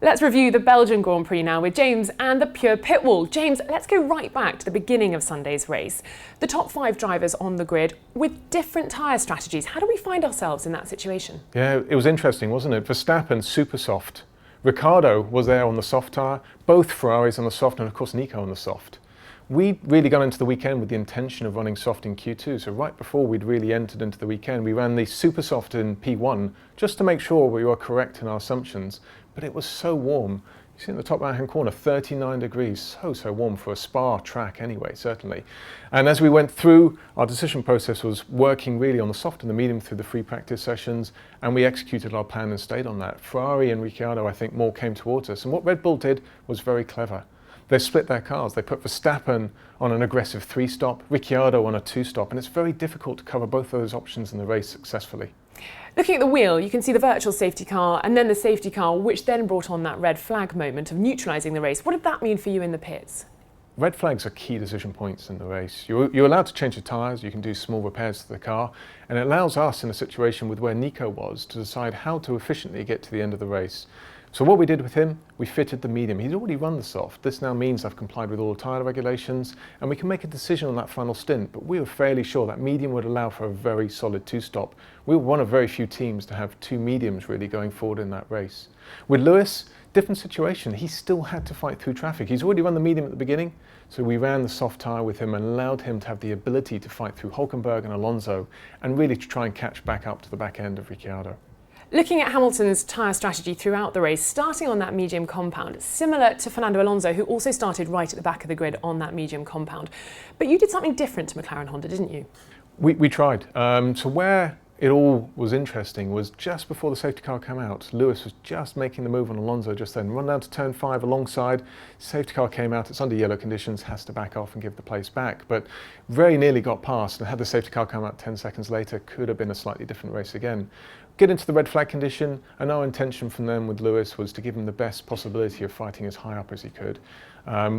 Let's review the Belgian Grand Prix now with James and the pure pit wall. James, let's go right back to the beginning of Sunday's race. The top 5 drivers on the grid with different tyre strategies. How do we find ourselves in that situation? Yeah, it was interesting, wasn't it? Verstappen, super soft. Ricciardo was there on the soft tyre, both Ferraris on the soft, and of course Nico on the soft. We really got into the weekend with the intention of running soft in Q2, so right before we'd really entered into the weekend, we ran the super soft in P1 just to make sure we were correct in our assumptions. But it was so warm. You see in the top right hand corner, 39 degrees, so warm for a Spa track anyway, certainly. And as we went through, our decision process was working really on the soft and the medium through the free practice sessions, and we executed our plan and stayed on that. Ferrari and Ricciardo, I think, more came towards us, and what Red Bull did was very clever. They split their cars. They put Verstappen on an aggressive 3-stop, Ricciardo on a 2-stop, and it's very difficult to cover both of those options in the race successfully. Looking at the wheel, you can see the virtual safety car and then the safety car, which then brought on that red flag moment of neutralising the race. What did that mean for you in the pits? Red flags are key decision points in the race. You're allowed to change the tyres, you can do small repairs to the car, and it allows us in a situation with where Nico was to decide how to efficiently get to the end of the race. So what we did with him, we fitted the medium. He'd already run the soft. This now means I've complied with all the tyre regulations and we can make a decision on that final stint, but we were fairly sure that medium would allow for a very solid 2-stop. We were one of very few teams to have 2 mediums really going forward in that race. With Lewis, different situation. He still had to fight through traffic. He's already run the medium at the beginning, so we ran the soft tyre with him and allowed him to have the ability to fight through Hülkenberg and Alonso and really to try and catch back up to the back end of Ricciardo. Looking at Hamilton's tyre strategy throughout the race, starting on that medium compound, similar to Fernando Alonso, who also started right at the back of the grid on that medium compound. But you did something different to McLaren Honda, didn't you? We tried. So where it all was interesting was just before the safety car came out. Lewis was just making the move on Alonso just then. Run down to turn 5 alongside. Safety car came out. It's under yellow conditions, has to back off and give the place back. But very nearly got past, and had the safety car come out 10 seconds later, could have been a slightly different race again. Get into the red flag condition, and our intention from them with Lewis was to give him the best possibility of fighting as high up as he could.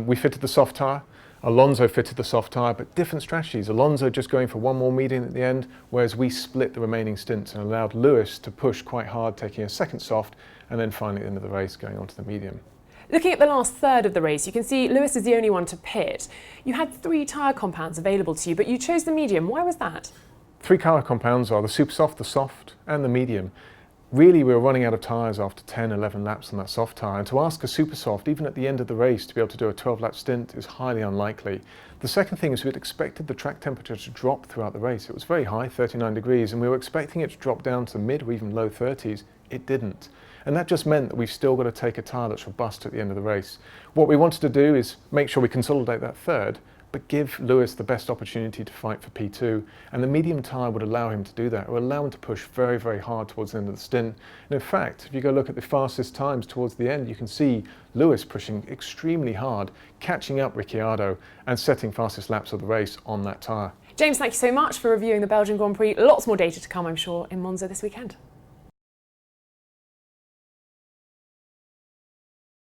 We fitted the soft tyre. Alonso fitted the soft tyre, but different strategies. Alonso just going for one more medium at the end, whereas we split the remaining stints and allowed Lewis to push quite hard, taking a second soft, and then finally at the end of the race going on to the medium. Looking at the last third of the race, you can see Lewis is the only one to pit. You had 3 tyre compounds available to you, but you chose the medium. Why was that? 3 tyre compounds are the super soft, the soft, and the medium. Really, we were running out of tyres after 10, 11 laps on that soft tyre, and to ask a super soft, even at the end of the race, to be able to do a 12-lap stint is highly unlikely. The second thing is we'd expected the track temperature to drop throughout the race. It was very high, 39 degrees, and we were expecting it to drop down to mid or even low 30s. It didn't. And that just meant that we've still got to take a tyre that's robust at the end of the race. What we wanted to do is make sure we consolidate that third, but give Lewis the best opportunity to fight for P2, and the medium tyre would allow him to do that. It would allow him to push very, very hard towards the end of the stint. And in fact, if you go look at the fastest times towards the end, you can see Lewis pushing extremely hard, catching up Ricciardo and setting fastest laps of the race on that tyre. James, thank you so much for reviewing the Belgian Grand Prix. Lots more data to come, I'm sure, in Monza this weekend.